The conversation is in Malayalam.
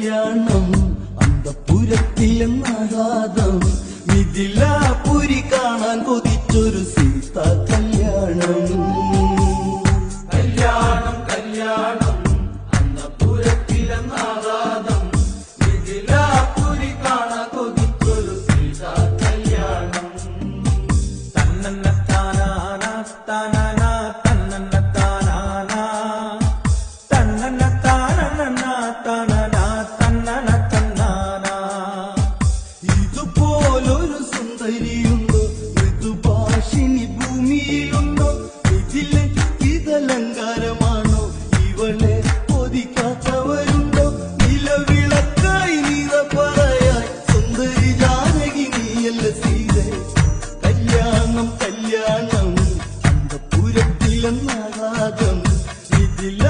കല്യാണം അന്തപുരത്തിലെന്നാകാതം മിഥിലാപുരി കാണാൻ കൊതിച്ചൊരു സീതാ കല്യാണം. കല്യാണം കല്യാണം അന്തപുരത്തിലെന്നാകാതം മിഥിലാപുരി കാണാൻ കൊതിച്ചൊരു സീതാ കല്യാണം. തന്നന്ന താനാന താനാന തന്നന്ന താനാന തന്നന്ന താനന്ന താനന തന്നന തന്നാന. ഇതുപോലൊരു സുന്ദരിയുണ്ടോ, മൃദുഭാഷിണി ഭൂമിയിലുണ്ടോ? ഇതിലെ ഇതലങ്കാരമാണോ, ഇവളെ കൊതിക്കാത്തവരുണ്ടോ? നിലവിളക്കായി നീത പറയാൻ സുന്ദരി ജാനകി നീയല്ല സീതേ. കല്യാണം കല്യാണം അന്തപുരത്തിലെന്നാകാതം ഇതില